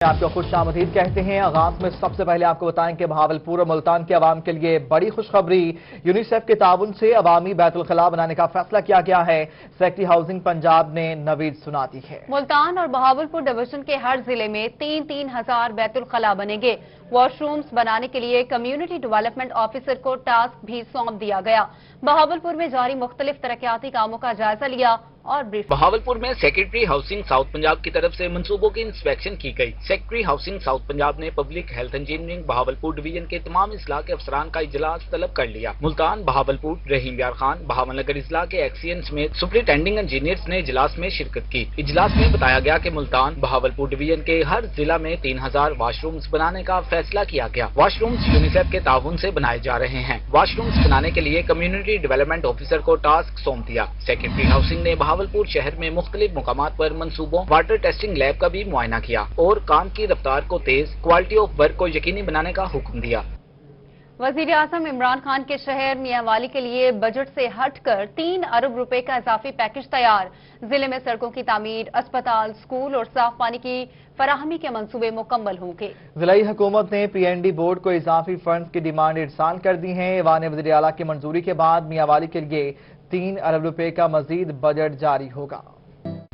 آپ کو خوش آمدید کہتے ہیں۔ آغاز میں سب سے پہلے آپ کو بتائیں کہ بہاولپور اور ملتان کے عوام کے لیے بڑی خوشخبری، یونیسیف کے تعاون سے عوامی بیت الخلاء بنانے کا فیصلہ کیا گیا ہے۔ سیکٹری ہاؤسنگ پنجاب نے نوید سنا دی ہے۔ ملتان اور بہاولپور ڈویژن کے ہر ضلع میں 3,000 بیت الخلاء بنیں گے۔ واش رومز بنانے کے لیے کمیونٹی ڈیولپمنٹ آفیسر کو ٹاسک بھی سونپ دیا گیا۔ بہاولپور میں جاری مختلف ترقیاتی کاموں کا جائزہ لیا اور بہاولپور میں سیکرٹری ہاؤسنگ ساؤتھ پنجاب کی طرف سے منصوبوں کی انسپیکشن کی گئی۔ سیکرٹری ہاؤسنگ ساؤتھ پنجاب نے public health engineering Bahawalpur division کے تمام اضلاع کے افسران کا اجلاس طلب کر لیا۔ ملتان، بہاولپور، رحیم یار خان، بہاول نگر اضلاع کے ایکسین سمیت سپرنٹینڈنگ انجینئرز نے اجلاس میں شرکت کی۔ اجلاس میں بتایا گیا کہ ملتان، بہاولپور ڈویژن کے ہر ضلع میں 3,000 واش رومز بنانے کا فیصلہ کیا گیا۔ واش رومز یونیسیف کے تعاون سے بنائے جا رہے ہیں۔ واش رومز بنانے کے لیے کمیونٹی ڈیولپمنٹ آفیسر کو ٹاسک سونپ دیا۔ سیکرٹری ہاؤسنگ نے بہاولپور شہر میں مختلف مقامات پر منصوبوں، واٹر ٹیسٹنگ لیب کا بھی معائنہ کیا اور کام کی رفتار کو تیز، کوالٹی آف ورک کو یقینی بنانے کا حکم دیا۔ وزیر اعظم عمران خان کے شہر میاں والی کے لیے بجٹ سے ہٹ کر 3 ارب روپے کا اضافی پیکج تیار۔ ضلع میں سڑکوں کی تعمیر، اسپتال، سکول اور صاف پانی کی فراہمی کے منصوبے مکمل ہوں گے۔ ضلعی حکومت نے پی این ڈی بورڈ کو اضافی فنڈز کی ڈیمانڈ ارسال کر دی ہے۔ ایوان وزیر اعلیٰ کی منظوری کے بعد میاں والی کے لیے 3 ارب روپے کا مزید بجٹ جاری ہوگا۔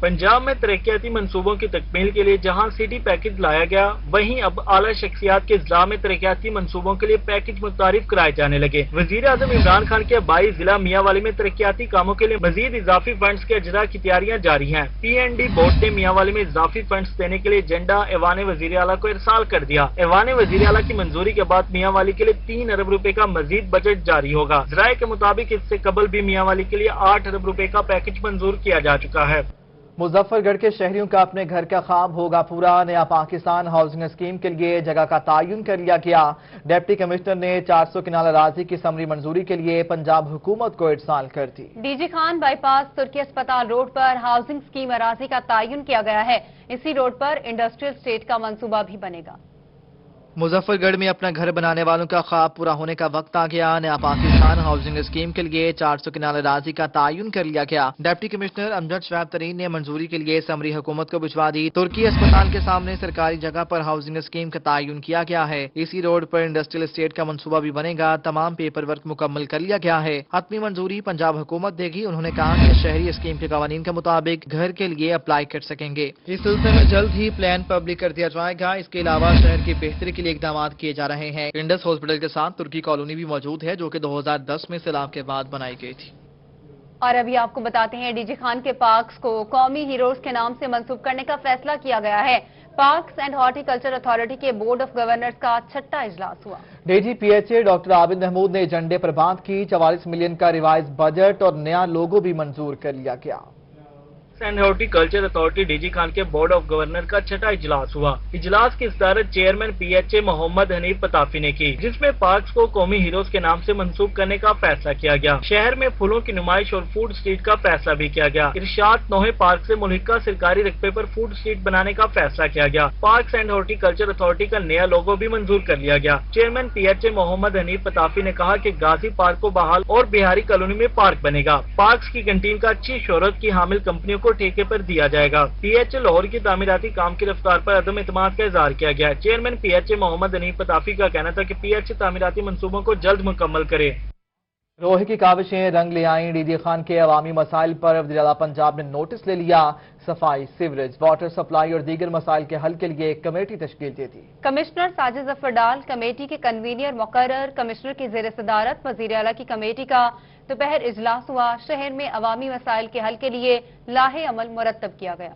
پنجاب میں ترقیاتی منصوبوں کی تکمیل کے لیے جہاں سٹی پیکج لایا گیا، وہیں اب اعلیٰ شخصیات کے اضلاع میں ترقیاتی منصوبوں کے لیے پیکج متعارف کرائے جانے لگے۔ وزیر اعظم عمران خان کے آبائی ضلع میاں والی میں ترقیاتی کاموں کے لیے مزید اضافی فنڈز کے اجراء کی تیاریاں جاری ہیں۔ پی این ڈی بورڈ نے میاں والی میں اضافی فنڈز دینے کے لیے ایجنڈا ایوان وزیر اعلیٰ کو ارسال کر دیا۔ ایوان وزیر اعلیٰ کی منظوری کے بعد میاں والی کے لیے 3 ارب روپے کا مزید بجٹ جاری ہوگا۔ ذرائع کے مطابق اس سے قبل بھی میاں والی کے لیے 8 ارب روپے کا پیکج منظور کیا جا چکا ہے۔ مظفر گڑھ کے شہریوں کا اپنے گھر کا خواب ہوگا پورا۔ نیا پاکستان ہاؤسنگ اسکیم کے لیے جگہ کا تعین کر لیا گیا۔ ڈپٹی کمشنر نے 400 کنال اراضی کی سمری منظوری کے لیے پنجاب حکومت کو ارسال کر دی۔ ڈی جی خان بائی پاس ترکی اسپتال روڈ پر ہاؤسنگ اسکیم اراضی کا تعین کیا گیا ہے۔ اسی روڈ پر انڈسٹریل اسٹیٹ کا منصوبہ بھی بنے گا۔ مظفر گڑھ میں اپنا گھر بنانے والوں کا خواب پورا ہونے کا وقت آ گیا۔ نیا پاکستان ہاؤسنگ اسکیم کے لیے 400 کنال اراضی کا تعین کر لیا گیا۔ ڈپٹی کمشنر امجد شعیب ترین نے منظوری کے لیے سمری حکومت کو بھجوا دی۔ ترکی اسپتال کے سامنے سرکاری جگہ پر ہاؤسنگ اسکیم کا تعین کیا گیا ہے۔ اسی روڈ پر انڈسٹریل اسٹیٹ کا منصوبہ بھی بنے گا۔ تمام پیپر ورک مکمل کر لیا گیا ہے۔ حتمی منظوری پنجاب حکومت دے گی۔ انہوں نے کہا کہ شہری اسکیم کے قوانین کے مطابق گھر کے لیے اپلائی کر سکیں گے۔ اس سلسلے میں جلد ہی پلان پبلک کر دیا جائے گا۔ اس کے علاوہ شہر کی بہتری کے لیے اقدامات کیے جا رہے ہیں۔ انڈس ہاسپٹل کے ساتھ ترکی کالونی بھی موجود ہے جو کہ 2010 میں سیلاب کے بعد بنائی گئی تھی۔ اور ابھی آپ کو بتاتے ہیں ڈی جی خان کے پارکس کو قومی ہیروز کے نام سے منسوب کرنے کا فیصلہ کیا گیا ہے۔ Parks and horticulture authority کے بورڈ آف گورنرز کا 6واں اجلاس ہوا۔ D G P H A doctor Abid Mahmood نے ایجنڈے پر بات کی۔ 44 ملین کا ریوائز بجٹ اور نیا لوگو بھی منظور کر لیا گیا۔ And horticulture authority D G Khan کے بورڈ آف گورنر کا 6واں اجلاس ہوا۔ اجلاس کی صدارت چیئرمین پی ایچ اے محمد حنیف پتافی نے کی، جس میں پارکس کو قومی ہیروز کے نام سے منسوب کرنے کا فیصلہ کیا گیا۔ شہر میں پھولوں کی نمائش اور فوڈ اسٹریٹ کا فیصلہ بھی کیا گیا۔ ارشاد نوحے پارک سے ملحقہ سرکاری رقبے پر فوڈ اسٹریٹ بنانے کا فیصلہ کیا گیا۔ Parks and horticulture authority کا نیا لوگو بھی منظور کر لیا گیا۔ چیئرمین پی ایچ اے محمد حنیف پتافی نے کہا کہ غازی پارک کو بحال اور بہاری کالونی میں پارک بنے گا۔ پارکس کی کنٹین کا اچھی شہرت کی حامل کمپنیوں کو ٹھیکے پر دیا جائے گا۔ پی ایچ اے لاہور کی تعمیراتی کام کی رفتار پر عدم اعتماد کا اظہار کیا گیا۔ چیئرمین پی ایچ اے محمد حنیف پتافی کا کہنا تھا کہ پی ایچ اے تعمیراتی منصوبوں کو جلد مکمل کرے۔ روح کی کاوشیں رنگ لے آئیں۔ ڈی جی خان کے عوامی مسائل پر وزیر اعلیٰ پنجاب نے نوٹس لے لیا۔ صفائی، سیوریج، واٹر سپلائی اور دیگر مسائل کے حل کے لیے ایک کمیٹی تشکیل دے دی۔ کمشنر ساجد ظفر ڈال کمیٹی کے کنوینر مقرر۔ کمشنر کی زیر صدارت وزیر اعلیٰ کی کمیٹی کا دوپہر اجلاس ہوا۔ شہر میں عوامی مسائل کے حل کے لیے لاہے عمل مرتب کیا گیا۔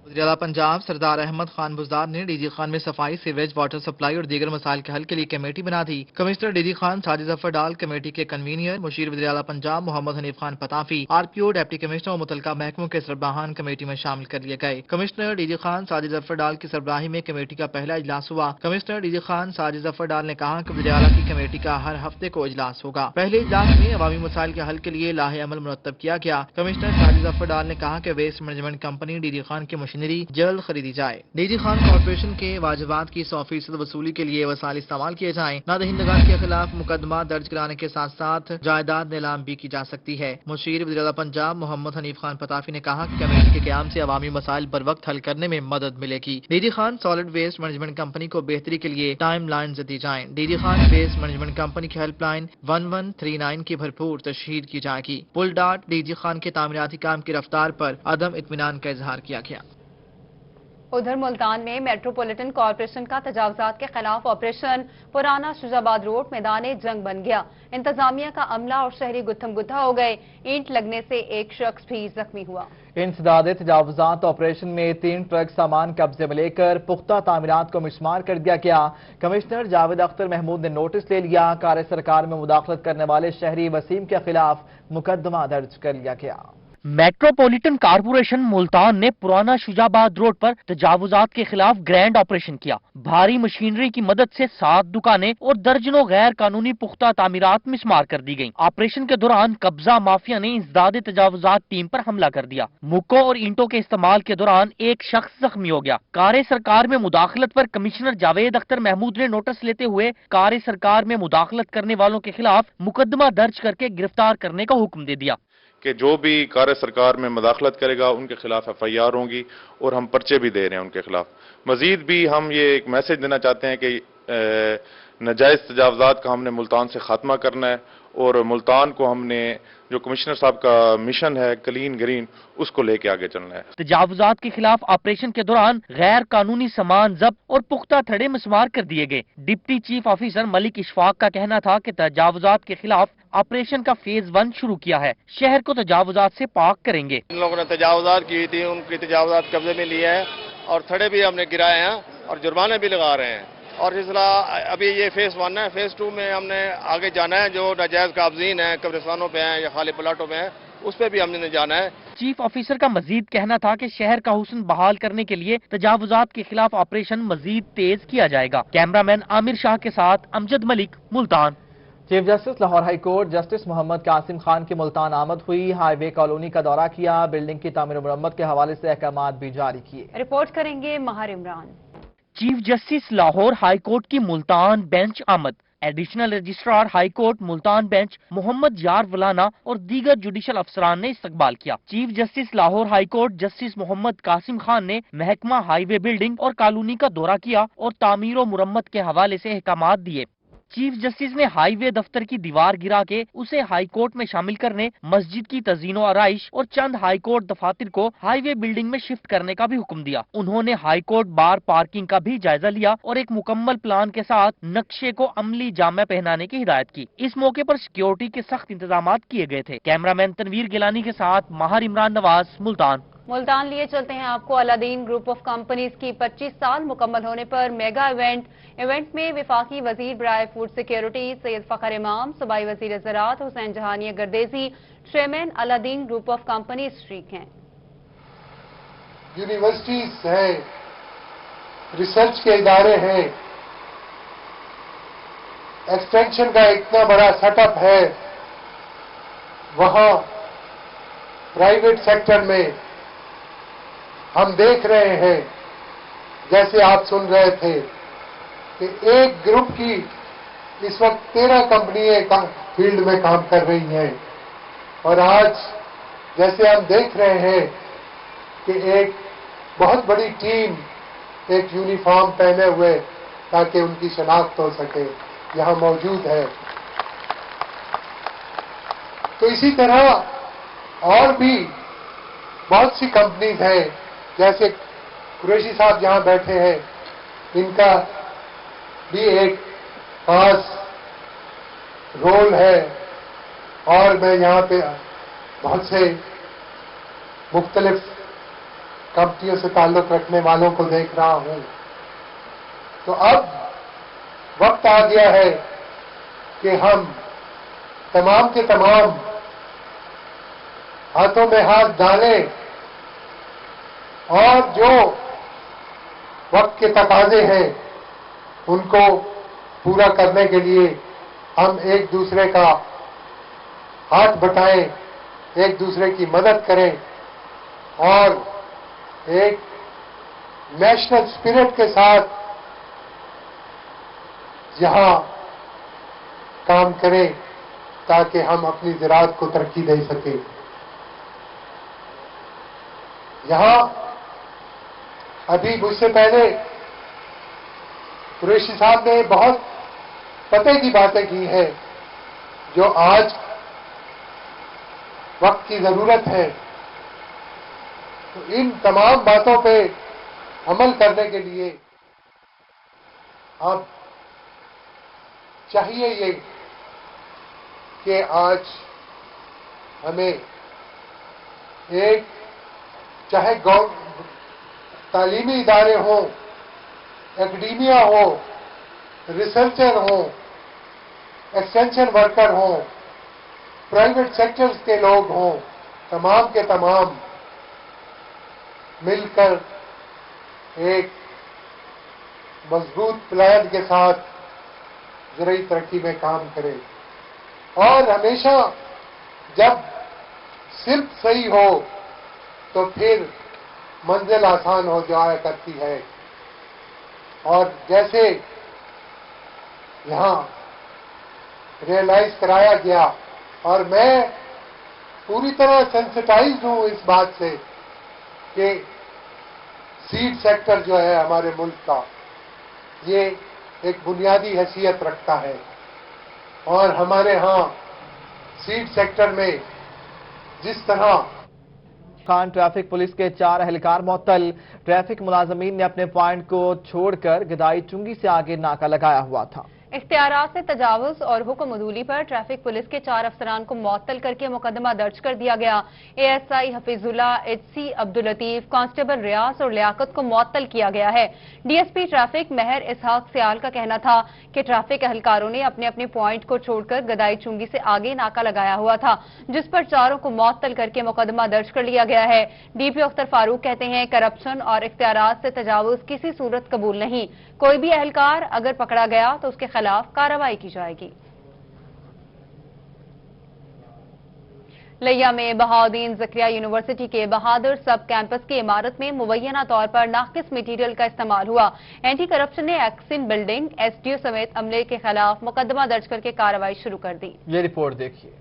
وزیر اعلیٰ پنجاب سردار احمد خان بزدار نے ڈی جی خان میں صفائی، سیوریج، واٹر سپلائی اور دیگر مسائل کے حل کے لیے کمیٹی بنا دی۔ Commissioner D G Khan Sajid Zafar Dal committee کے کنوینر، مشیر وزیر اعلیٰ Punjab Muhammad Hanif Khan Patafi, R P O, deputy commissioner اور متعلقہ محکموں کے سربراہان کمیٹی میں شامل کر لیے گئے۔ Commissioner D G Khan Sajid Zafar Dal کی سربراہی میں کمیٹی کا پہلا اجلاس ہوا۔ Commissioner D G Khan Sajid Zafar Dal نے کہا کہ وزیر اعلیٰ کی کمیٹی کا ہر ہفتے کو اجلاس ہوگا۔ پہلے اجلاس میں عوامی مسائل کے حل کے لیے لاہے عمل مرتب کیا گیا۔ کمشنر ساجد ظفر ڈال نے کہا کہ waste management company D G Khan کے مشیر مشینری جلد خریدی جائے۔ ڈی جی خان کارپوریشن کے واجبات کی 100% وصولی کے لیے وسائل استعمال کیے جائیں۔ نادہندگان کے خلاف مقدمہ درج کرانے کے ساتھ ساتھ جائیداد نیلام بھی کی جا سکتی ہے۔ مشیر وزیر اعلیٰ پنجاب محمد حنیف خان پتافی نے کہا کہ کمیٹی کے قیام سے عوامی مسائل پر وقت حل کرنے میں مدد ملے گی۔ D G Khan solid waste management company کو بہتری کے لیے ٹائم لائنز دی جائیں۔ D G Khan waste management company کی ہیلپ لائن 1139 کی بھرپور تشہیر کی جائے گی۔ پل ڈاٹ ڈی جی خان کے تعمیراتی کام کی رفتار پر عدم اطمینان کا اظہار کیا گیا۔ ادھر ملتان میں میٹروپولیٹن کارپوریشن کا تجاوزات کے خلاف آپریشن پرانا شجاباد روڈ میدان جنگ بن گیا۔ انتظامیہ کا عملہ اور شہری گتھم گتھا ہو گئے۔ اینٹ لگنے سے ایک شخص بھی زخمی ہوا۔ انسداد تجاوزات آپریشن میں 3 ٹرک سامان قبضے میں لے کر پختہ تعمیرات کو مسمار کر دیا گیا۔ کمشنر جاوید اختر محمود نے نوٹس لے لیا۔ کار سرکار میں مداخلت کرنے والے شہری وسیم کے خلاف مقدمہ درج کر لیا گیا۔ میٹروپولیٹن کارپوریشن ملتان نے پرانا شجاباد روڈ پر تجاوزات کے خلاف گرینڈ آپریشن کیا۔ بھاری مشینری کی مدد سے 7 دکانیں اور درجنوں غیر قانونی پختہ تعمیرات مسمار کر دی گئیں۔ آپریشن کے دوران قبضہ مافیا نے انسداد تجاوزات ٹیم پر حملہ کر دیا۔ مکوں اور اینٹوں کے استعمال کے دوران ایک شخص زخمی ہو گیا۔ کار سرکار میں مداخلت پر کمشنر جاوید اختر محمود نے نوٹس لیتے ہوئے کار سرکار میں مداخلت کرنے والوں کے خلاف مقدمہ درج کر کے گرفتار کرنے کا حکم دے دیا کہ جو بھی کار سرکار میں مداخلت کرے گا ان کے خلاف ایف آئی آر ہوں گی اور ہم پرچے بھی دے رہے ہیں ان کے خلاف۔ مزید بھی ہم یہ ایک میسج دینا چاہتے ہیں کہ ناجائز تجاوزات کا ہم نے ملتان سے خاتمہ کرنا ہے اور ملتان کو ہم نے جو کمشنر صاحب کا مشن ہے کلین گرین اس کو لے کے آگے چلنا ہے۔ تجاوزات کے خلاف آپریشن کے دوران غیر قانونی سامان ضبط اور پختہ تھڑے مسمار کر دیے گئے۔ ڈپٹی چیف آفیسر ملک اشفاق کا کہنا تھا کہ تجاوزات کے خلاف آپریشن کا فیز 1 شروع کیا ہے۔ شہر کو تجاوزات سے پاک کریں گے۔ ان لوگوں نے تجاوزات کی تھی، ان کی تجاوزات قبضے میں لیے ہیں اور تھڑے بھی ہم نے گرائے ہیں اور جرمانے بھی لگا رہے ہیں۔ اور سلسلہ ابھی یہ فیز 1 ہے، فیز 2 میں ہم نے آگے جانا ہے۔ جو ناجائز قابضین ہیں قبرستانوں پہ ہیں یا خالی پلاٹوں پہ ہیں اس پہ بھی ہم نے جانا ہے۔ چیف آفیسر کا مزید کہنا تھا کہ شہر کا حسن بحال کرنے کے لیے تجاوزات کے خلاف آپریشن مزید تیز کیا جائے گا۔ کیمرامین عامر شاہ کے ساتھ Amjad Malik, Multan. Chief justice Lahore high court justice Muhammad Qasim Khan کی ملتان آمد ہوئی۔ ہائی وے کالونی کا دورہ کیا۔ بلڈنگ کی تعمیر و مرمت کے حوالے سے احکامات بھی جاری کیے۔ رپورٹ کریں گے Mahir Imran. Chief justice Lahore high court کی ملتان بینچ آمد۔ Additional registrar high court Multan bench Muhammad Yar Walana اور دیگر جوڈیشل افسران نے استقبال کیا۔ Chief justice Lahore high court justice Muhammad Qasim Khan نے محکمہ ہائی وے بلڈنگ اور کالونی کا دورہ کیا اور تعمیر و مرمت کے حوالے سے احکامات دیے۔ چیف جسٹس نے ہائی وے دفتر کی دیوار گرا کے اسے ہائی کورٹ میں شامل کرنے، مسجد کی تزئین و آرائش اور چند ہائی کورٹ دفاتر کو ہائی وے بلڈنگ میں شفٹ کرنے کا بھی حکم دیا۔ انہوں نے ہائی کورٹ بار پارکنگ کا بھی جائزہ لیا اور ایک مکمل پلان کے ساتھ نقشے کو عملی جامع پہنانے کی ہدایت کی۔ اس موقع پر سیکیورٹی کے سخت انتظامات کیے گئے تھے۔ کیمرامین تنویر گیلانی کے ساتھ ماہر عمران نواز، ملتان۔ ملتان لیے چلتے ہیں آپ کو الادین گروپ آف کمپنیز کی 25 سال مکمل ہونے پر میگا ایونٹ میں وفاقی وزیر برائے فوڈ سیکیورٹی سید فخر امام، صوبائی وزیر زراعت Hussain Jahania Gardezi, chairman Alladin group of companies شریک ہیں۔ یونیورسٹیز ہیں، ریسرچ کے ادارے ہیں، ایکسٹینشن کا اتنا بڑا سیٹ اپ ہے، وہاں پرائیویٹ سیکٹر میں ہم دیکھ رہے ہیں جیسے آپ سن رہے تھے کہ ایک گروپ کی اس وقت 13 کمپنیاں فیلڈ میں کام کر رہی ہیں اور آج جیسے ہم دیکھ رہے ہیں کہ ایک بہت بڑی ٹیم ایک یونیفارم پہنے ہوئے تاکہ ان کی شناخت ہو سکے یہاں موجود ہے۔ تو اسی طرح اور بھی بہت سی کمپنیز ہیں جیسے قریشی صاحب جہاں بیٹھے ہیں، ان کا بھی ایک خاص رول ہے اور میں یہاں پہ بہت سے مختلف کمپنیوں سے تعلق رکھنے والوں کو دیکھ رہا ہوں۔ تو اب وقت آ گیا ہے کہ ہم تمام کے تمام ہاتھوں میں ہاتھ ڈالیں اور جو وقت کے تقاضے ہیں ان کو پورا کرنے کے لیے ہم ایک دوسرے کا ہاتھ بٹائیں، ایک دوسرے کی مدد کریں اور ایک नेशनल स्पिरिट के साथ यहाँ काम करें ताकि हम अपनी ज़राअत को तरक्की दे सकें। यहाँ अभी मुझसे पहले कुरैशी साहब ने बहुत पते की बातें की हैं जो आज वक्त की ज़रूरत है। तो इन तमाम बातों पे अमल करने के लिए अब चाहिए ये कि आज हमें एक चाहे तालीमी इदारे हों, एकेडेमिया हो, रिसर्चर हो, एक्सटेंशन वर्कर हों, प्राइवेट सेक्टर्स के लोग हों, तमाम के तमाम मिलकर एक मजबूत प्लान के साथ ज़राई तरक्की में काम करें। और हमेशा जब सिर्फ सही हो तो फिर मंजिल आसान हो जाया करती है। और जैसे यहाँ रियलाइज कराया गया, और मैं पूरी तरह सेंसिटाइज्ड हूँ इस बात से कि सीड सेक्टर जो है हमारे मुल्क का, ये एक बुनियादी हैसियत रखता है। और हमारे यहाँ सीड सेक्टर में जिस तरह खान ट्रैफिक पुलिस के 4 एहलकार मुअत्तल, ट्रैफिक मुलाजमीन ने अपने पॉइंट को छोड़कर गदाई चुंगी से आगे नाका लगाया हुआ था। इख्तियारात से तजावुज और हुक्म अदूली पर ट्रैफिक पुलिस के 4 अफसरान को मुअत्तल करके मुकदमा दर्ज कर दिया गया। ASI Hafizullah, HC Abdul Latif, constable Riaz और लियाकत को मुअत्तल किया गया है। डीएसपी ट्रैफिक महर इसहाक सियाल का कहना था कि ट्रैफिक एहलकारों ने अपने अपने पॉइंट को छोड़कर गदाई चुंगी से आगे नाका लगाया हुआ था, जिस पर चारों को मुअत्तल करके मुकदमा दर्ज कर लिया गया है। डीपीओ अख्तर फारूक कहते हैं, करप्शन और इख्तियारात से तजावुज किसी सूरत कबूल नहीं। कोई भी एहलकार अगर पकड़ा गया तो उसके खिलाफ कार्रवाई की जाएगी। लिया में बहाउद्दीन ज़करिया यूनिवर्सिटी के बहादुर सब कैंपस की इमारत में मुबैना तौर पर नाकिस मटीरियल का इस्तेमाल हुआ। एंटी करप्शन ने एक्सिन बिल्डिंग, एसडीओ समेत अमले के खिलाफ मुकदमा दर्ज करके कार्रवाई शुरू कर दी। ये रिपोर्ट देखिए।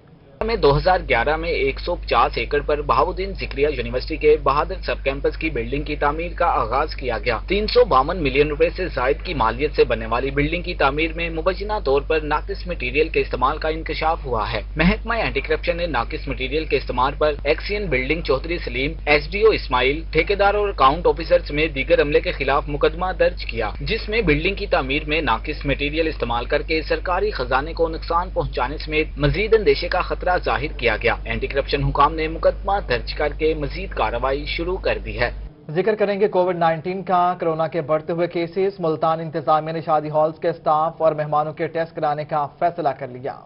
में 2011 में 150 एकड़ पर बहाउद्दीन ज़करिया यूनिवर्सिटी के बहादुर सब कैंपस की बिल्डिंग की तामीर का आगाज किया गया। 352 मिलियन रुपए से जायद की मालियत से बनने वाली बिल्डिंग की तामीर में मुबैना तौर पर नाकिस मटीरियल के इस्तेमाल का इंकशाफ हुआ है। महकमा एंटी करप्शन ने नाकिस मटीरियल के इस्तेमाल पर एक्सियन बिल्डिंग चौधरी सलीम, एसडीओ इस्माइल, ठेकेदार और अकाउंट ऑफिसर समेत दीगर अमले के खिलाफ मुकदमा दर्ज किया, जिसमें बिल्डिंग की तामीर में नाकिस मटीरियल इस्तेमाल करके सरकारी खजाने को नुकसान पहुँचाने समेत मजीद अंदेशे का खतरा जाहिर किया गया। एंटी करप्शन हुकाम ने मुकदमा दर्ज करके मजीद कार्रवाई शुरू कर दी है। जिक्र करेंगे कोविड-19 का। कोरोना के बढ़ते हुए केसेस, मुल्तान इंतजामिया ने शादी हॉल्स के स्टाफ और मेहमानों के टेस्ट कराने का फैसला कर लिया।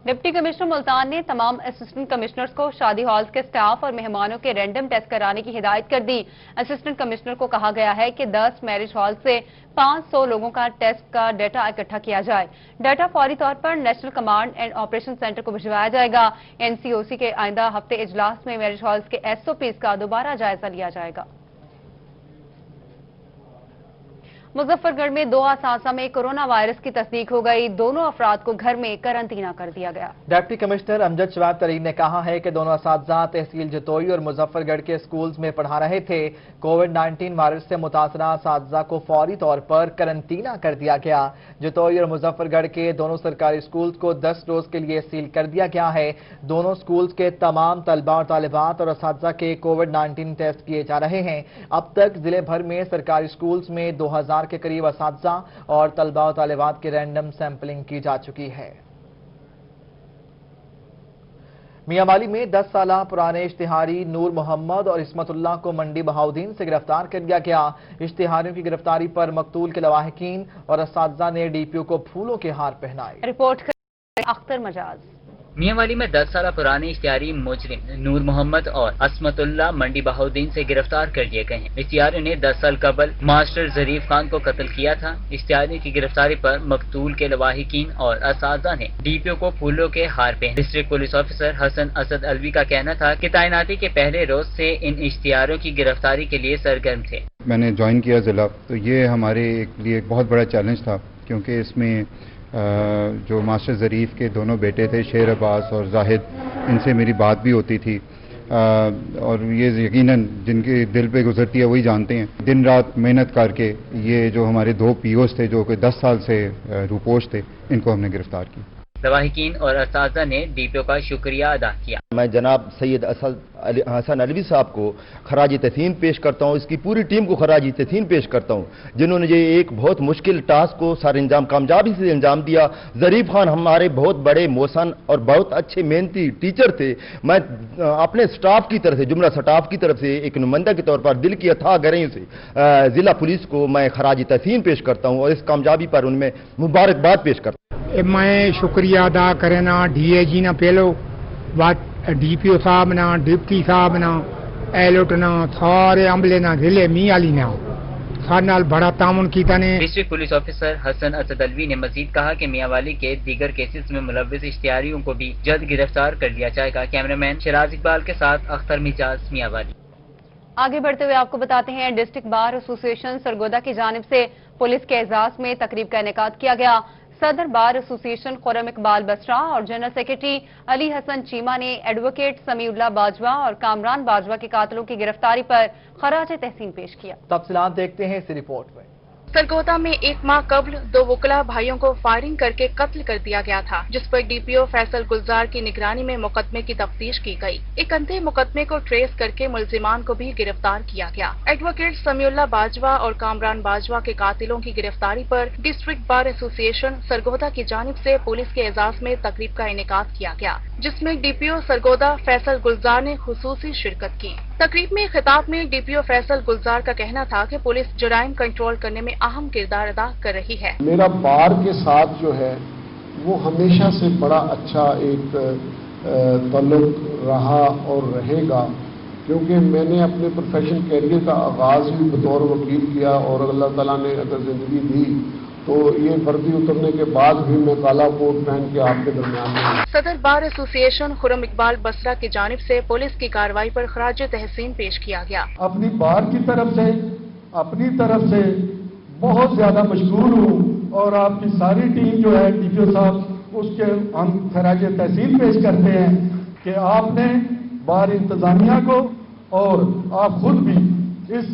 डिप्टी कमिश्नर मुल्तान ने तमाम असिस्टेंट कमिश्नर्स को शादी हॉल्स के स्टाफ और मेहमानों के रैंडम टेस्ट कराने की हिदायत कर दी। असिस्टेंट कमिश्नर को कहा गया है कि 10 मैरिज हॉल से 500 लोगों का टेस्ट का डाटा इकट्ठा किया जाए। डाटा फौरी तौर पर national command and operation centre को भिजवाया जाएगा। एनसीओसी के आइंदा हफ्ते इजलास में मैरिज हॉल्स के एसओपीज का दोबारा जायजा लिया जाएगा। मुजफ्फरगढ़ में 2 असातिज़ा में कोरोना वायरस की तस्दीक हो गई। दोनों अफराद को घर में करंतना कर दिया गया। डिप्टी कमिश्नर अमजद शवाब तरीन ने कहा है कि दोनों असातिज़ा तहसील जतोई और मुजफ्फरगढ़ के स्कूल्स में पढ़ा रहे थे। कोविड-19 वायरस से मुतासरा असातिज़ा को फौरी तौर पर करंतना कर दिया गया। जतोई और मुजफ्फरगढ़ के दोनों सरकारी स्कूल्स को 10 रोज के लिए सील कर दिया गया है। दोनों स्कूल्स के तमाम तलबा और तालिबात और असातिज़ा के कोविड-19 टेस्ट किए जा रहे हैं। अब तक जिले भर में सरकारी स्कूल्स में 2000 के करीब असातिज़ा और तलबा और तालिबात की रैंडम सैंपलिंग की जा चुकी है। मियांवाली में 10 साल पुराने इश्तिहारी नूर मोहम्मद और इस्मतुल्लाह को मंडी बहाउद्दीन से गिरफ्तार कर लिया गया। इश्तिहारियों की गिरफ्तारी पर मकतूल के लवाहिकीन और असातिज़ा ने डीपीओ को फूलों के हार पहनाए। रिपोर्ट अख्तर मजाज। میاں میں 10 سالہ پرانے اشتہاری مجرم نور محمد اور عصمت اللہ منڈی بہاؤدین سے گرفتار کر لیے گئے ہیں۔ اشتہاری نے 10 سال قبل ماسٹر ظریف خان کو قتل کیا تھا۔ اشتہاری کی گرفتاری پر مقتول کے لواحقین اور اساتذہ نے ڈی پی او کو پھولوں کے ہار پہنے۔ ڈسٹرکٹ پولیس آفیسر حسن اسد الوی کا کہنا تھا کہ تعیناتی کے پہلے روز سے ان اشتہاروں کی گرفتاری کے لیے سرگرم تھے۔ میں نے جوائن کیا ضلع تو یہ ہمارے لیے ایک بہت بڑا چیلنج تھا، کیونکہ اس میں جو ماسٹر ظریف کے دونوں بیٹے تھے شیر عباس اور زاہد، ان سے میری بات بھی ہوتی تھی، اور یہ یقیناً جن کے دل پہ گزرتی ہے وہی جانتے ہیں۔ دن رات محنت کر کے یہ جو ہمارے 2 پی اوز تھے جو کہ 10 سال سے روپوش تھے، ان کو ہم نے گرفتار کیا۔ لواحقین اور اساتذہ نے ڈی پی او کا شکریہ ادا کیا۔ میں جناب سید حسن الوی صاحب کو خراج تحسین پیش کرتا ہوں، اس کی پوری ٹیم کو خراج تحسین پیش کرتا ہوں، جنہوں نے یہ ایک بہت مشکل ٹاسک کو کامیابی سے انجام دیا۔ ظریف خان ہمارے بہت بڑے محسن اور بہت اچھے محنتی ٹیچر تھے۔ میں اپنے سٹاف کی طرف سے، جملہ سٹاف کی طرف سے ایک نمائندہ کے طور پر دل کی اتھاہ گہرائیوں سے ضلع پولیس کو میں خراج تحسین پیش کرتا ہوں اور اس کامیابی پر ان میں مبارکباد پیش کرتا ہوں۔ میں شکریہ ادا کرنا ڈی اے جی نہ پہلو ڈی پی او صاحب نہ ڈپٹی صاحب نہ ایلوٹ نہ سارے عملے نہ ضلع می علی نہ سارے نال بڑا تعاون کیتا نے۔ ڈسٹرکٹ پولیس آفیسر حسن اسد الوی نے مزید کہا کہ میاں والی کے دیگر کیسز میں ملوث اشتہاریوں کو بھی جلد گرفتار کر لیا جائے گا۔ کیمرہ مین شراز اقبال کے ساتھ اختر مجاز، میاں والی۔ آگے بڑھتے ہوئے آپ کو بتاتے ہیں ڈسٹرکٹ بار ایسوسی ایشن سرگودا کی جانب سے پولیس کے اعزاز میں تقریب کا انعقاد کیا گیا۔ صدر بار ایسوسی ایشن خرم اقبال بسرا اور جنرل سیکرٹری علی حسن چیمہ نے ایڈوکیٹ سمیع اللہ باجوہ اور کامران باجوہ کے قاتلوں کی گرفتاری پر خراج تحسین پیش کیا۔ تفصیلات دیکھتے ہیں اس رپورٹ میں۔ سرگودا میں 1 ماہ قبل 2 وکلا بھائیوں کو فائرنگ کر کے قتل کر دیا گیا تھا، جس پر ڈی پی او فیصل گلزار کی نگرانی میں مقدمے کی تفتیش کی گئی۔ ایک انتھے مقدمے کو ٹریس کر کے ملزمان کو بھی گرفتار کیا گیا۔ ایڈوکیٹ سمیع اللہ باجوہ اور کامران باجوہ کے قاتلوں کی گرفتاری پر ڈسٹرکٹ بار ایسوسی ایشن سرگودا کی جانب سے پولیس کے اعزاز میں تقریب کا انعقاد کیا گیا، جس میں ڈی پی او سرگودا فیصل گلزار نے خصوصی شرکت کی۔ تقریب میں خطاب میں ڈی پی او فیصل گلزار کا کہنا تھا کہ پولیس جرائم کنٹرول کرنے میں اہم کردار ادا کر رہی ہے۔ میرا بار کے ساتھ جو ہے وہ ہمیشہ سے بڑا اچھا ایک تعلق رہا اور رہے گا، کیونکہ میں نے اپنے پروفیشن کیریئر کا آغاز بھی بطور وکیل کیا، اور اللہ تعالیٰ نے اگر زندگی دی تو یہ وردی اترنے کے بعد بھی میں کالا کوٹ پہن کے آپ کے درمیان میں۔ صدر بار ایسوسی ایشن خرم اقبال بسرا کی جانب سے پولیس کی کارروائی پر خراج تحسین پیش کیا گیا۔ اپنی بار کی طرف سے، اپنی طرف سے بہت زیادہ مشکور ہوں، اور آپ کی ساری ٹیم جو ہے ڈی پی او صاحب، اس کے ہم خراج تحسین پیش کرتے ہیں کہ آپ نے بار انتظامیہ کو اور آپ خود بھی اس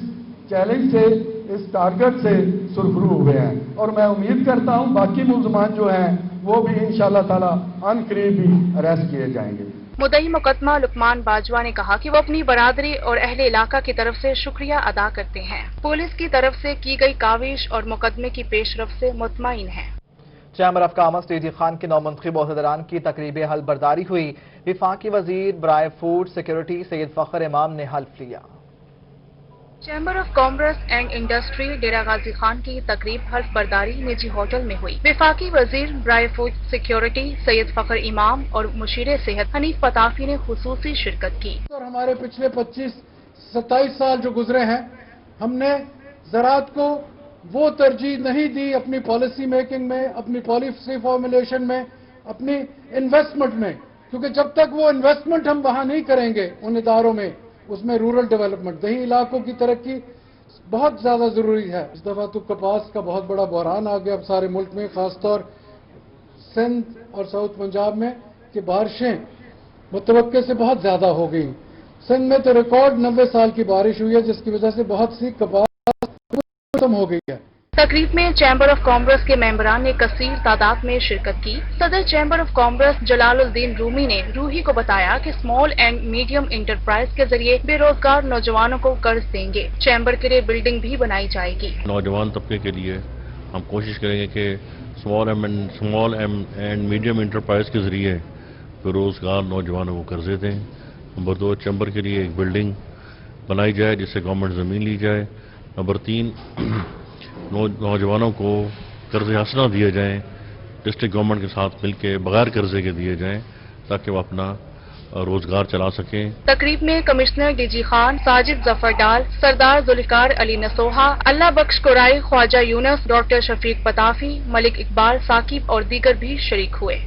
چیلنج سے، اس ٹارگٹ سے سرخرو ہوئے ہیں، اور میں امید کرتا ہوں باقی ملزمان جو ہیں وہ بھی انشاءاللہ تعالی ان قریب بھی اریسٹ کیے جائیں گے۔ مدعی مقدمہ لقمان باجوہ نے کہا کہ وہ اپنی برادری اور اہل علاقہ کی طرف سے شکریہ ادا کرتے ہیں، پولیس کی طرف سے کی گئی کاوش اور مقدمے کی پیش رفت سے مطمئن ہیں۔ Chamber of commerce D G Khan کے نومنتخب عہدیداران کی تقریب حلف برداری ہوئی۔ وفاقی وزیر برائے فوڈ سیکورٹی سید فخر امام نے حلف لیا۔ Chamber of commerce and industry Dera Ghazi Khan کی تقریب حلف برداری نجی ہوٹل میں ہوئی۔ وفاقی وزیر برائے فوڈ سیکورٹی سید فخر امام اور مشیر صحت حنیف پتافی نے خصوصی شرکت کی۔ اور ہمارے پچھلے 25-27 سال جو گزرے ہیں، ہم نے زراعت کو وہ ترجیح نہیں دی اپنی پالیسی میکنگ میں، اپنی پالیسی فارمولیشن میں، اپنی انویسٹمنٹ میں، کیونکہ جب تک وہ انویسٹمنٹ ہم وہاں نہیں کریں گے ان اداروں میں، اس میں رورل ڈیولپمنٹ، دیہی علاقوں کی ترقی بہت زیادہ ضروری ہے۔ اس دفعہ تو کپاس کا بہت بڑا بحران آ گیا اب سارے ملک میں، خاص طور سندھ اور ساؤتھ پنجاب میں، کہ بارشیں متوقع سے بہت زیادہ ہو گئی۔ سندھ میں تو ریکارڈ 90 سال کی بارش ہوئی ہے، جس کی وجہ سے بہت سی کپاس ختم ہو گئی ہے۔ تقریب میں چیمبر آف کامرس کے ممبران نے کثیر تعداد میں شرکت کی۔ صدر چیمبر آف کامرس جلال الدین رومی نے روحی کو بتایا کہ اسمال اینڈ میڈیم انٹرپرائز کے ذریعے بے روزگار نوجوانوں کو قرض دیں گے۔ چیمبر کے لیے بلڈنگ بھی بنائی جائے گی۔ نوجوان طبقے کے لیے ہم کوشش کریں گے کہ اسمال اینڈ میڈیم انٹرپرائز کے ذریعے بے روزگار نوجوانوں کو قرضے دیں۔ نمبر 2، چیمبر کے لیے ایک بلڈنگ بنائی جائے جس سے گورنمنٹ زمین لی جائے۔ نمبر 3، نوجوانوں کو قرض حسنہ دیے جائیں، ڈسٹرکٹ گورنمنٹ کے ساتھ مل کے بغیر قرضے کے دیے جائیں۔ ताकि वो अपना रोजगार चला सकें। तकरीब में commissioner DG Khan, Sajid Zafar Dal, Sardar Zulfiqar Ali Nasoha, Allah Bakhsh Qurai, Khawaja Younas, doctor Shafiq Patafi, Malik Iqbal Saqib और दीगर भी शरीक हुए।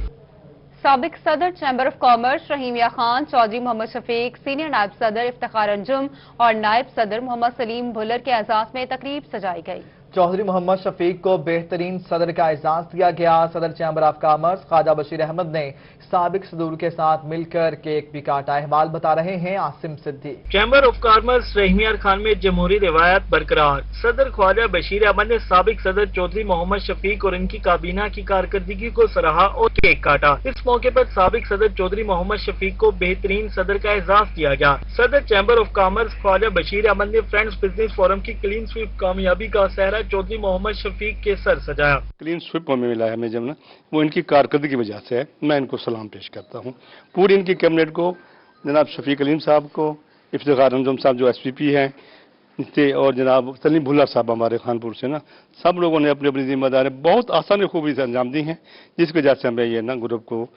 साबिक सदर chamber of commerce Rahimia Khan, Chaudhry Muhammad Shafiq, senior नायब सदर इफ्तिखार अंजुम और नायब सदर मोहम्मद सलीम भुल्लर के एजाज में तकरीब सजाई गई। चौधरी मोहम्मद शफीक को बेहतरीन सदर का एजाज दिया गया। सदर chamber of commerce Khwaja Bashir Ahmed ने साबिक सदूर के साथ मिलकर केक भी काटा। अहवाल बता रहे हैं Asim Siddique. Chamber of commerce Rahimia Khan में जमहूरी रिवायत बरकरार। सदर ख्वाजा बशीर अहमद ने साबिक सदर चौधरी मोहम्मद शफीक और इनकी काबीना की कारकर्दगी को सराहा और केक काटा। इस मौके पर साबिक सदर चौधरी मोहम्मद शफीक को बेहतरीन सदर का एजाज दिया गया। सदर chamber of commerce Khwaja Bashir Ahmed ने फ्रेंड्स बिजनेस फोरम की क्लीन स्वीप कामयाबी का सहरा चौधरी मोहम्मद शफीक के सर सजाया। क्लीन स्वीप में मिला है हमें जब ना, वो इनकी कारकर्दगी की वजह से है। मैं इनको सलाम पेश करता हूँ, पूरी इनकी कैबिनेट को, जनाब शफीक अलीम साहब को, इफ्तिखार अंजुम साहब जो एसपीपी हैं थे, और जनाब सलीम भुल्लर साहब हमारे खानपुर से ना, सब लोगों ने अपनी अपनी जिम्मेदारी बहुत आसानी खूबी से अंजाम दी हैं, जिसकी वजह से हमें ये ना ग्रुप को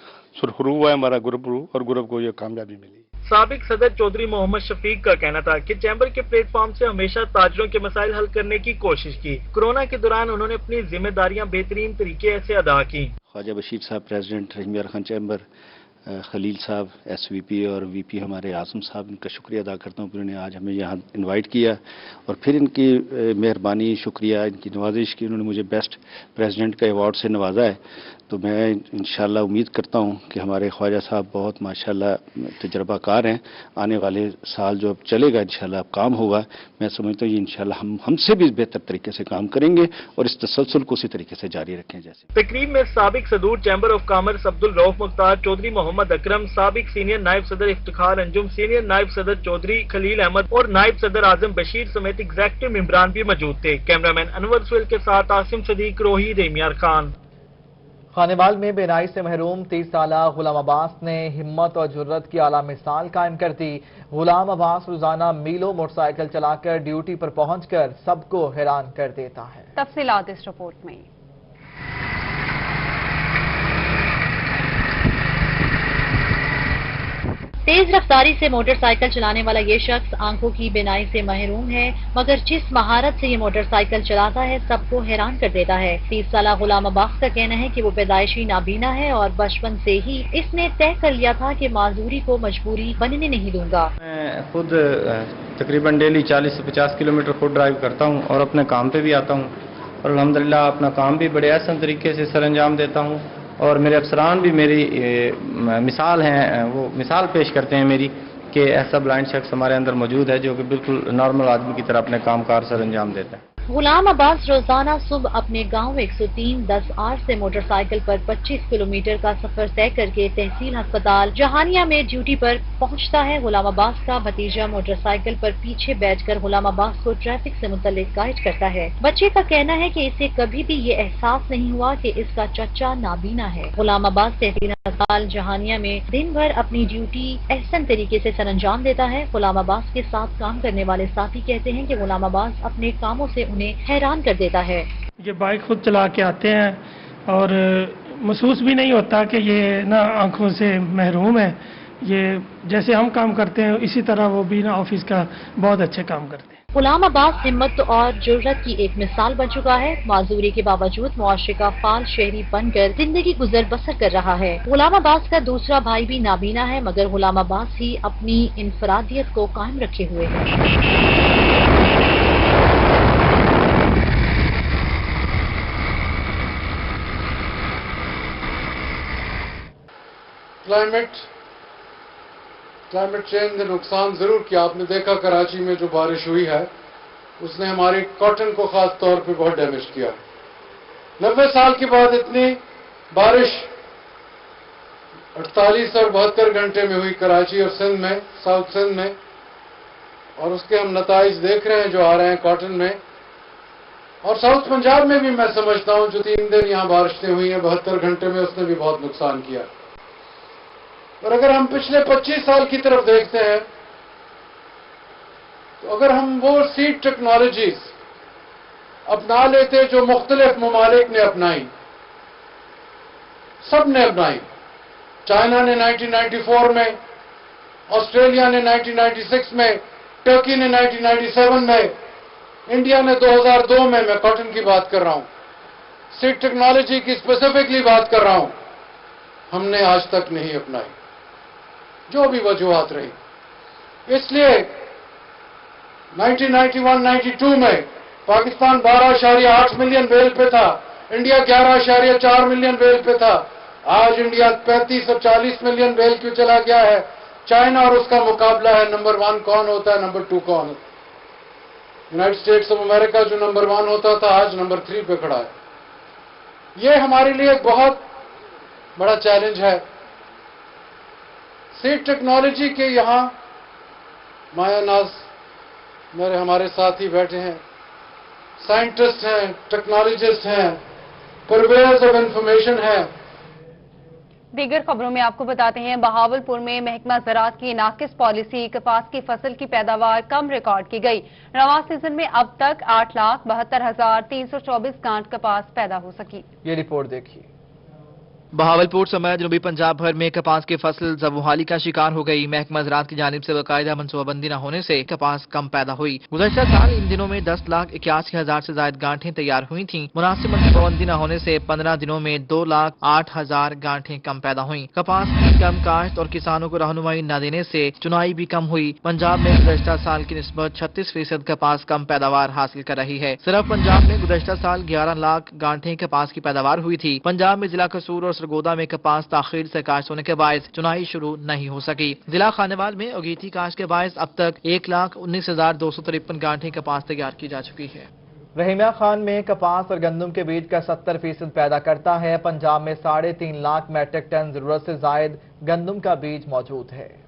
सुरखरू हुआ है, हमारा ग्रुप और ग्रुप को ये कामयाबी मिली। साबिक सदर चौधरी मोहम्मद शफीक का कहना था कि चैम्बर के प्लेटफॉर्म से हमेशा ताजरों के मसाइल हल करने की कोशिश की। कोरोना के दौरान उन्होंने अपनी जिम्मेदारियां बेहतरीन तरीके से अदा की। ख्वाजा बशीर साहब प्रेसिडेंट रहीमिया खान चैम्बर, खलील साहब एसवीपी और वीपी हमारे आजम साहब, इनका शुक्रिया अदा करता हूँ कि उन्होंने आज हमें यहाँ इनवाइट किया, और फिर इनकी मेहरबानी, शुक्रिया, इनकी नवाजिश की उन्होंने मुझे बेस्ट प्रेसिडेंट का अवार्ड से नवाजा है। तो मैं इंशाल्लाह उम्मीद करता हूँ कि हमारे ख्वाजा साहब बहुत माशाल्लाह तजर्बाकार हैं। आने वाले साल जो अब चलेगा इंशाल्लाह अब काम होगा, मैं समझता हूँ ये इंशाल्लाह हमसे भी बेहतर तरीके से काम करेंगे और इस तसलसल को उसी तरीके से जारी रखें। जैसे तकरीब में साबिक सदूर chamber of commerce Abdul Rauf Mukhtar, Chaudhry Muhammad Akram, साबिक सीनियर नायब सदर इफ्तिखार अंजुम, सीनियर नायब सदर चौधरी खलील अहमद और नायब सदर आजम बशीर समेत एग्जेक्टिव मेंबरान भी मौजूद थे। कैमरामैन अनवर सुहेल के साथ आसिम सदीक, रोही, रहीमिया खान। खानेवाल में बेनाई से महरूम 30 साला गुलाम अब्बास ने हिम्मत और जुर्रत की आला मिसाल कायम कर दी। गुलाम अब्बास रोजाना मीलों मोटरसाइकिल चलाकर ड्यूटी पर पहुंचकर सबको हैरान कर देता है। तफसीलात इस रिपोर्ट में। तेज रफ्तारी से मोटरसाइकिल चलाने वाला ये शख्स आंखों की बिनाई से महरूम है, मगर जिस महारत से ये मोटरसाइकिल चलाता है सबको हैरान कर देता है। 30 साला गुलाम अब्बास का कहना है कि वो पैदाइशी नाबीना है और बचपन से ही इसने तय कर लिया था कि माजूरी को मजबूरी बनने नहीं दूंगा। मैं खुद तकरीबन डेली 40 से 50 किलोमीटर खुद ड्राइव करता हूँ और अपने काम पे भी आता हूँ, और अल्हम्दुलिल्लाह अपना काम भी बड़े आसान तरीके से सर अंजाम देता हूँ, और मेरे अफसरान भी मेरी मिसाल हैं, वो मिसाल पेश करते हैं मेरी कि ऐसा ब्लाइंड शख्स हमारे अंदर मौजूद है जो कि बिल्कुल नॉर्मल आदमी की तरह अपने कामकाज सर अंजाम देता है। गुलाम अब्बास रोजाना सुबह अपने गांव 103-10-8 से मोटरसाइकिल पर 25 किलोमीटर का सफर तय करके तहसील अस्पताल जहानिया में ड्यूटी पर पहुंचता है। गुलाम अब्बास का भतीजा मोटरसाइकिल पर पीछे बैठकर गुलाम अब्बास को ट्रैफिक से मुतल्लिक गाइड करता है। बच्चे का कहना है कि इसे कभी भी ये एहसास नहीं हुआ कि इसका चचा नाबीना है। गुलाम अब्बास तहसील अस्पताल जहानिया में दिन भर अपनी ड्यूटी एहसन तरीके से सर अंजाम देता है। गुलाम अब्बास के साथ काम करने वाले साथी कहते हैं कि गुलाम अब्बास अपने कामों से उन्हें हैरान कर देता है। ये बाइक खुद चला के आते हैं और महसूस भी नहीं होता कि ये ना आंखों से महरूम है। ये जैसे हम काम करते हैं इसी तरह वो भी ना ऑफिस का बहुत अच्छे काम करते हैं। गुलाम अब्बास हिम्मत और जुर्रत की एक मिसाल बन चुका है। माजूरी के बावजूद मुआशरे का फाल शहरी बनकर जिंदगी गुजर बसर कर रहा है। गुलाम अब्बास का दूसरा भाई भी नाबीना है, मगर गुलाम अब्बास ही अपनी इनफरादियत को कायम रखे हुए है। क्लाइमेट चेंज ने नुकसान जरूर किया। आपने देखा कराची में जो बारिश हुई है उसने हमारी कॉटन को खास तौर पे बहुत डैमेज किया। 90 साल के बाद इतनी बारिश 48 और 72 घंटे में हुई कराची और सिंध में, साउथ सिंध में, और उसके हम नताइज देख रहे हैं जो आ रहे हैं कॉटन में। और साउथ पंजाब में भी मैं समझता हूं जो 3 दिन यहां बारिशें हुई हैं 72 घंटे में, उसने भी बहुत नुकसान किया। और अगर हम पिछले 25 साल की तरफ देखते हैं तो अगर हम वो सीड टेक्नोलॉजीज अपना लेते जो मुख्तलिफ ममालिक ने अपनाई, सब ने अपनाई, चाइना ने 1994 में, ऑस्ट्रेलिया ने 1996 में, टर्की ने 1997 में, इंडिया ने 2002 में, मैं कॉटन की बात कर रहा हूं, सीड टेक्नोलॉजी की स्पेसिफिकली बात कर रहा हूं, हमने आज तक नहीं अपनाई, जो भी वजूहात रही। इसलिए 1991-92 में पाकिस्तान 12.8 मिलियन बेल पे था, इंडिया 11.4 मिलियन बेल पे था। आज इंडिया 35 और 40 मिलियन बेल क्यों चला गया है? चाइना और उसका मुकाबला है, नंबर 1 कौन होता है, नंबर 2 कौन होता है। यूनाइटेड स्टेट्स ऑफ अमेरिका जो नंबर 1 होता था आज नंबर 3 पे खड़ा है। ये हमारे लिए एक बहुत बड़ा चैलेंज है। सीड टेक्नोलॉजी के यहाँ माया नाज मेरे हमारे साथ ही बैठे हैं, साइंटिस्ट हैं, टेक्नोलॉजिस्ट हैं, परवेयर्स ऑफ इंफॉर्मेशन हैं। दीगर खबरों में आपको बताते हैं, बहावलपुर में महकमा ज़राअत की नाकिस पॉलिसी, कपास की फसल की पैदावार कम रिकॉर्ड की गई। रवां सीजन में अब तक 8,72,324 गांठ कपास पैदा हो सकी। ये रिपोर्ट देखिए। बहावलपुर समेत जनूबी पंजाब भर में कपास की फसल ज़बूहाली का शिकार हो गई। महकमा ज़राअत की जानिब से बाकायदा मनसूबाबंदी न होने से कपास कम पैदा हुई। गुज़श्ता साल इन दिनों में 10,81,000 से ज्यादा गांठें तैयार हुई थीं। मुनासिब मनसूबाबंदी न होने से 15 दिनों में 2,08,000 गांठें कम पैदा हुई। कपास की कम काश्त और किसानों को रहनुमाई न देने से चुनाई भी कम हुई। पंजाब में गुज़श्ता साल की निस्बत 36% कपास कम पैदावार हासिल कर रही है। सिर्फ पंजाब में गुज़श्ता साल 11 लाख गांठें कपास की पैदावार हुई थी। पंजाब में जिला कसूर और सरगोदा में कपास ताखीर से काश्त होने के बायस चुनाई शुरू नहीं हो सकी। जिला खानेवाल में अगेती काश्त के बायस अब तक 1,19,253 गांठें कपास तैयार की जा चुकी है। रहीमिया खान में कपास और गंदम के बीज का 70% पैदा करता है। पंजाब में 3.5 लाख मेट्रिक टन जरूरत से जायद गंदम का बीज मौजूद है।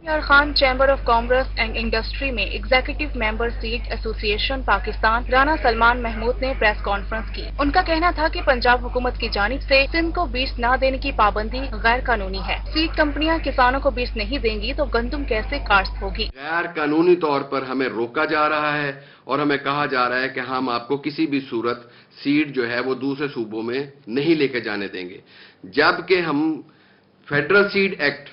Rahimia Khan chamber of commerce and industry में executive member seed association Pakistan Rana Salman Mahmood ने प्रेस कॉन्फ्रेंस की। उनका कहना था कि पंजाब हुकूमत की जानिब से सिंध को बीज न देने की पाबंदी गैर कानूनी है। सीड कंपनियां किसानों को बीज नहीं देंगी तो गंदम कैसे काश्त होगी। गैर कानूनी तौर पर हमें रोका जा रहा है और हमें कहा जा रहा है कि हम आपको किसी भी सूरत सीड जो है वो दूसरे सूबों में नहीं लेके जाने देंगे, जबकि हम फेडरल सीड एक्ट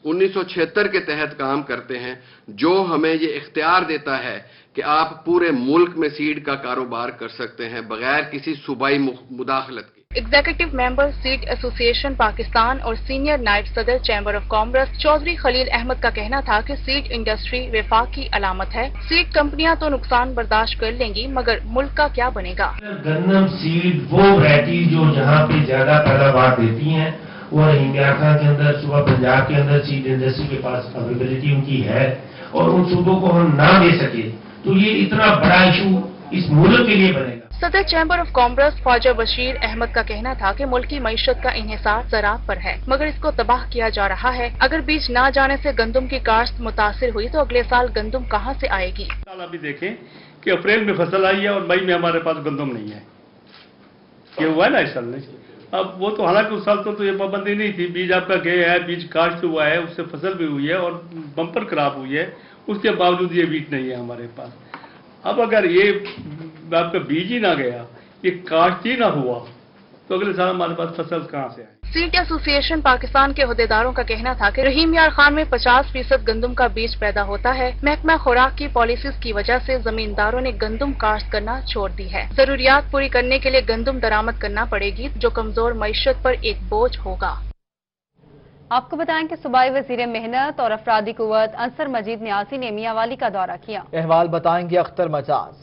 1976 के तहत काम करते हैं, जो हमें ये इख्तियार देता है कि आप पूरे मुल्क में सीड का कारोबार कर सकते हैं बगैर किसी सूबाई मुदाखलत के। Executive member seed association Pakistan और सीनियर नायब सदर chamber of commerce Chaudhry Khalil Ahmed का कहना था कि सीड इंडस्ट्री विफाक की अलामत है। सीड कंपनियां तो नुकसान बर्दाश्त कर लेंगी, मगर मुल्क का क्या बनेगा। गन्नम सीड वो वैरायटी जो जहाँ पे ज्यादा पैदावार देती हैं, वो रहीमिया खान के अंदर, सूबा पंजाब के अंदर सीड इंडस्ट्री के पास अवेलेबिलिटी उनकी है और उन सूबों को हम ना दे सके तो ये इतना बड़ा इशू इस मुल्क के लिए बनेगा। सदर chamber of commerce Khwaja Bashir Ahmed का कहना था कि मुल्क की मईशत का इन्हिसार ज़राअत पर है, मगर इसको तबाह किया जा रहा है। अगर बीज ना जाने से गंदम की काश्त मुतासिर हुई तो अगले साल गंदम कहाँ से आएगी। अभी देखें कि अप्रैल में फसल आई है और मई में हमारे पास गंदम नहीं है। ये हुआ है ना इस साल नहीं। अब वो तो हालांकि उस साल तो ये पाबंदी नहीं थी, बीज आपका गए है, बीज काश्त हुआ है, उससे फसल भी हुई है और बम्पर खराब हुई है, उसके बावजूद ये बीज नहीं है हमारे पास। अब अगर ये आपका बीज ही ना गया, ये काश्त ही ना हुआ, तो अगले साल हमारे पास फसल कहाँ से आए। सीड एसोसिएशन पाकिस्तान के अहदेदारों का कहना था कि रहीमिया खान में 50% गंदम का बीज पैदा होता है। महकमा खुराक की पॉलिसीज की वजह से जमींदारों ने गंदम काश्त करना छोड़ दी है। जरूरियात पूरी करने के लिए गंदम दरामद करना पड़ेगी, जो कमजोर मईशत पर एक बोझ होगा। आपको बताएं कि सूबाई वजीर मेहनत और अफरादी कुव्वत अंसर मजीद न्याजी ने मियांवाली का दौरा किया। अहवाल बताएंगे अख्तर मजाज।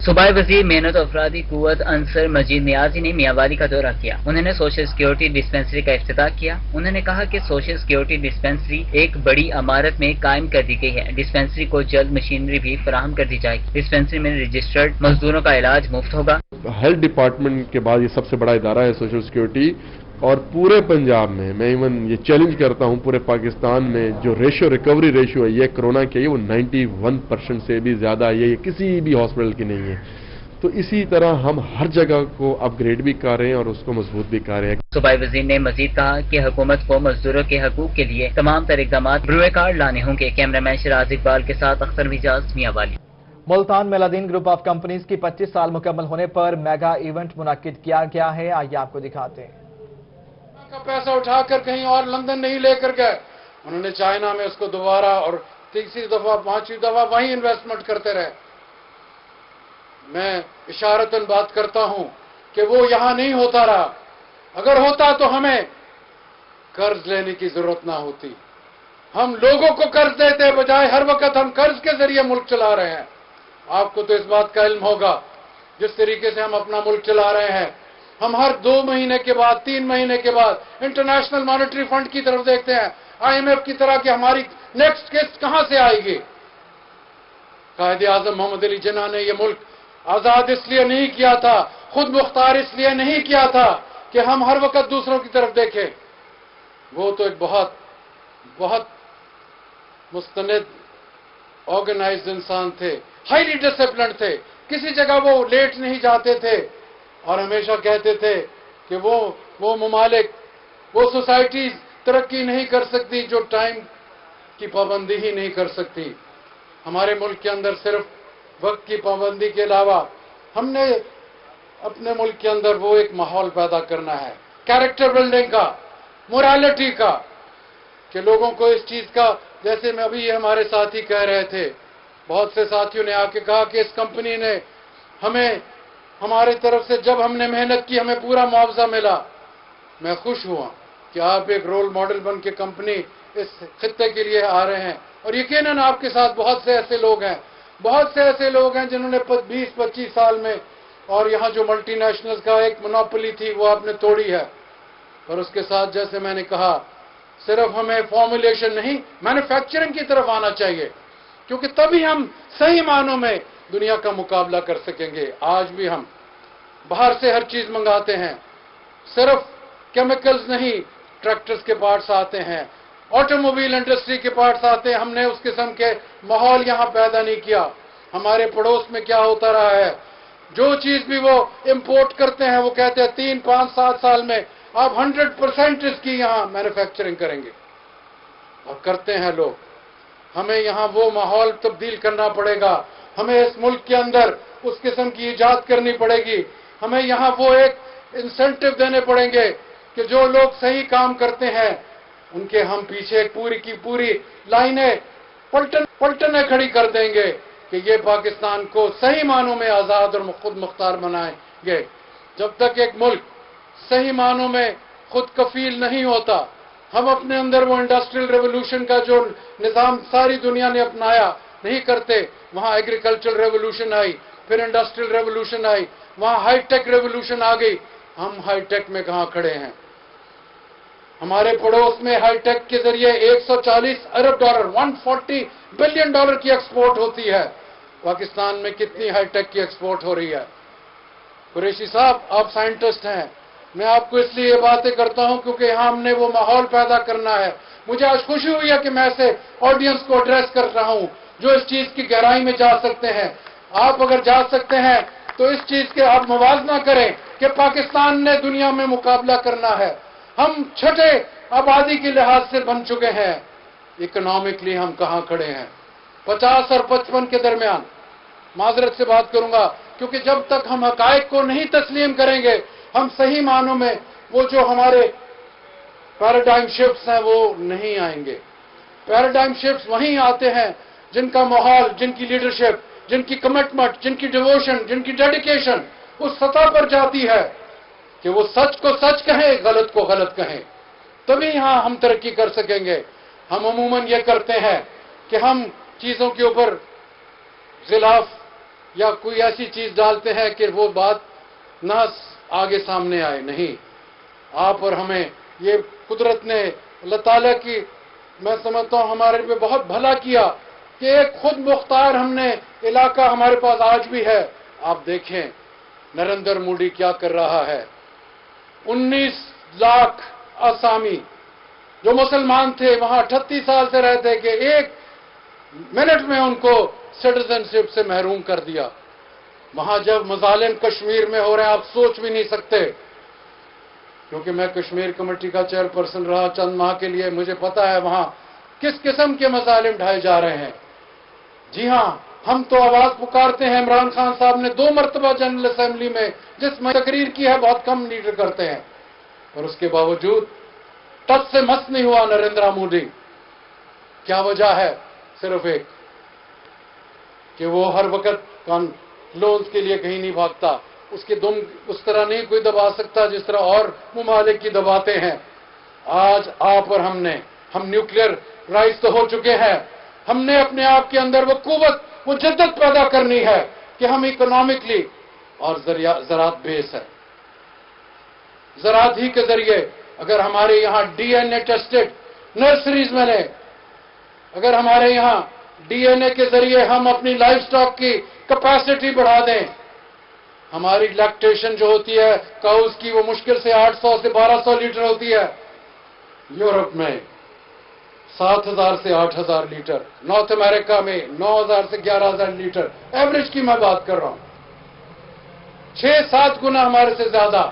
सूबाई वजीर मेहनत और अफरादी कुव्वत अंसर मजीद न्याजी ने मियांवाली का दौरा किया। उन्होंने सोशल सिक्योरिटी डिस्पेंसरी का इफ्तिताह किया। उन्होंने कहा कि सोशल सिक्योरिटी डिस्पेंसरी एक बड़ी इमारत में कायम कर दी गई है। डिस्पेंसरी को जल्द मशीनरी भी फराहम कर दी जाएगी। डिस्पेंसरी में रजिस्टर्ड मजदूरों का इलाज मुफ्त होगा। हेल्थ डिपार्टमेंट के बाद ये सबसे बड़ा इदारा है सोशल सिक्योरिटी, और पूरे पंजाब में मैं इवन ये चैलेंज करता हूं पूरे पाकिस्तान में जो रिकवरी रेशियो है ये कोरोना के वो 91% से भी ज्यादा है, ये किसी भी हॉस्पिटल की नहीं है। तो इसी तरह हम हर जगह को अपग्रेड भी कर रहे हैं और उसको मजबूत भी कर रहे हैं। सूबाई वजीर ने मजीद कहा कि हुकूमत को मजदूरों के हकूक के लिए तमाम तरह इक़दाम ब्रूए कार्ड लाने होंगे। कैमरामैन शराज इकबाल के साथ अख्तर मिजाज, मियांवाली। मुल्तान में अलादीन ग्रुप ऑफ कंपनीज की 25 साल मुकम्मल होने पर मेगा इवेंट मुनाकिद किया गया है। आइए आपको दिखाते हैं। का पैसा उठाकर कहीं और लंदन नहीं लेकर गए, उन्होंने चाइना में उसको दोबारा और तीसरी दफा पांचवी दफा वहीं इन्वेस्टमेंट करते रहे। मैं इशारतन बात करता हूं कि वो यहां नहीं होता रहा। अगर होता तो हमें कर्ज लेने की जरूरत ना होती। हम लोगों को कर्ज देते बजाय हर वक्त हम कर्ज के जरिए मुल्क चला रहे हैं। आपको तो इस बात का इल्म होगा, जिस तरीके से हम अपना मुल्क चला रहे हैं। हम हर 2 महीने के बाद 3 महीने के बाद इंटरनेशनल मॉनेटरी फंड की तरफ देखते हैं, IMF की तरह कि हमारी नेक्स्ट किस्त कहां से आएगी। कायदे आजम मोहम्मद अली जिन्ना ने यह मुल्क आजाद इसलिए नहीं किया था, खुद मुख्तार इसलिए नहीं किया था कि हम हर वक्त दूसरों की तरफ देखें। वो तो एक बहुत बहुत मुस्तनद ऑर्गेनाइज्ड इंसान थे, हाईली डिसिप्लिन्ड थे। किसी जगह वो लेट नहीं जाते थे और हमेशा कहते थे कि वो ममालिक, वो सोसाइटीज तरक्की नहीं कर सकती जो टाइम की पाबंदी ही नहीं कर सकती। हमारे मुल्क के अंदर सिर्फ वक्त की पाबंदी के अलावा हमने अपने मुल्क के अंदर वो एक माहौल पैदा करना है, कैरेक्टर बिल्डिंग का, मोरालिटी का, कि लोगों को इस चीज का, जैसे मैं अभी हमारे साथी कह रहे थे, बहुत से साथियों ने आके कहा कि इस कंपनी ने हमें, हमारे तरफ से जब हमने मेहनत की हमें पूरा मुआवजा मिला। मैं खुश हुआ कि आप एक रोल मॉडल बन के कंपनी इस खित्ते के लिए आ रहे हैं। और यकीनन आपके साथ बहुत से ऐसे लोग हैं, बहुत से ऐसे लोग हैं जिन्होंने 20-25 साल में, और यहाँ जो मल्टीनेशनल्स का एक मोनोपोली थी वो आपने तोड़ी है। और उसके साथ जैसे मैंने कहा, सिर्फ हमें फॉर्मुलेशन नहीं, मैन्युफैक्चरिंग की तरफ आना चाहिए, क्योंकि तभी हम सही मानों में दुनिया का मुकाबला कर सकेंगे। आज भी हम बाहर से हर चीज मंगाते हैं, सिर्फ केमिकल्स नहीं, ट्रैक्टर्स के पार्ट्स आते हैं, ऑटोमोबाइल इंडस्ट्री के पार्ट्स आते हैं। हमने उस किस्म के माहौल यहाँ पैदा नहीं किया। हमारे पड़ोस में क्या होता रहा है, जो चीज भी वो इंपोर्ट करते हैं वो कहते हैं 3, 5, 7 साल में आप 100% इसकी यहाँ मैन्युफैक्चरिंग करेंगे, और करते हैं लोग। हमें यहाँ वो माहौल तब्दील करना पड़ेगा, हमें इस मुल्क के अंदर उस किस्म की इजाद करनी पड़ेगी। हमें यहाँ वो एक इंसेंटिव देने पड़ेंगे कि जो लोग सही काम करते हैं उनके हम पीछे पूरी की पूरी लाइनें पलटने खड़ी कर देंगे कि ये पाकिस्तान को सही मानों में आजाद और खुद मुख्तार बनाएंगे। जब तक एक मुल्क सही मानों में खुद कफील नहीं होता, हम अपने अंदर वो इंडस्ट्रियल रेवोल्यूशन का जो निजाम सारी दुनिया ने अपनाया नहीं करते। वहां एग्रीकल्चरल रेवोल्यूशन आई, फिर इंडस्ट्रियल रेवोल्यूशन आई, वहां हाईटेक रेवोल्यूशन आ गई। हम हाईटेक में कहां खड़े हैं? हमारे पड़ोस में हाईटेक के जरिए 140 अरब डॉलर, 140 बिलियन डॉलर की एक्सपोर्ट होती है। पाकिस्तान में कितनी हाईटेक की एक्सपोर्ट हो रही है? कुरैशी साहब, आप साइंटिस्ट हैं, मैं आपको इसलिए ये बातें करता हूं क्योंकि यहां हमने वो माहौल पैदा करना है। मुझे आज खुशी हुई है कि मैं ऐसे ऑडियंस को एड्रेस कर रहा हूं जो इस चीज की गहराई में जा सकते हैं। आप अगर जा सकते हैं तो इस चीज के आप मुवाजना करें कि पाकिस्तान ने दुनिया में मुकाबला करना है। हम छठे आबादी के लिहाज से बन चुके हैं, इकोनॉमिकली हम कहां खड़े हैं? 50 और 55 के दरमियान। माजरत से बात करूंगा क्योंकि जब तक हम हकायक को नहीं तस्लीम करेंगे, हम सही मानों में वो जो हमारे पैराडाइम शिफ्ट्स हैं वो नहीं आएंगे। पैराडाइम शिफ्ट्स वहीं आते हैं जिनका माहौल, जिनकी लीडरशिप, जिनकी कमिटमेंट, जिनकी डिवोशन, जिनकी डेडिकेशन उस सतह पर जाती है कि वो सच को सच कहें, गलत को गलत कहें, तभी यहां हम तरक्की कर सकेंगे। हम अमूमन ये करते हैं कि हम चीजों के ऊपर खिलाफ या कोई ऐसी चीज डालते हैं कि वो बात ना आगे सामने आए। नहीं, आप और हमें ये कुदरत ने, अल्लाह ताला की, मैं समझता हूं हमारे पे बहुत भला किया कि एक खुद मुख्तार हमने इलाका हमारे पास आज भी है। आप देखें नरेंद्र मोदी क्या कर रहा है। 19 लाख आसामी जो मुसलमान थे वहां 38 साल से रहते कि 1 मिनट में उनको सिटीजनशिप से महरूम कर दिया। वहां जब मजालिम कश्मीर में हो रहे हैं आप सोच भी नहीं सकते, क्योंकि मैं कश्मीर कमेटी का चेयरपर्सन रहा चंद माह के लिए, मुझे पता है वहां किस किस्म के मजालिम ढाए जा रहे हैं। जी हां, हम तो आवाज पुकारते हैं। इमरान खान साहब ने 2 मरतबा जनरल असेंबली में जिस तकरीर की है बहुत कम लीडर करते हैं, पर उसके बावजूद तब से मस्त नहीं हुआ नरेंद्र मोदी। क्या वजह है? सिर्फ एक, कि वो हर वक्त लोन्स के लिए कहीं नहीं भागता। उसके दुम उस तरह नहीं कोई दबा सकता जिस तरह और मुमालिक की दबाते हैं। आज आप और हम न्यूक्लियर राइज तो हो चुके हैं। हमने अपने आप के अंदर वो कुव्वत, वो जिद्दत पैदा करनी है कि हम इकोनॉमिकली, और ज़राअत बेस है, ज़राअत ही के जरिए अगर हमारे यहाँ डीएनए टेस्टेड नर्सरीज बने, अगर हमारे यहाँ डीएनए के जरिए हम अपनी लाइफ स्टॉक की कैपेसिटी बढ़ा दें, हमारी लैक्टेशन जो होती है काउस की, वो मुश्किल से 800 से 1200 लीटर होती है। यूरोप में 7000 से 8000 लीटर, नॉर्थ अमेरिका में 9000 से 11000 लीटर, एवरेज की मैं बात कर रहा हूं। 6-7 गुना हमारे से ज्यादा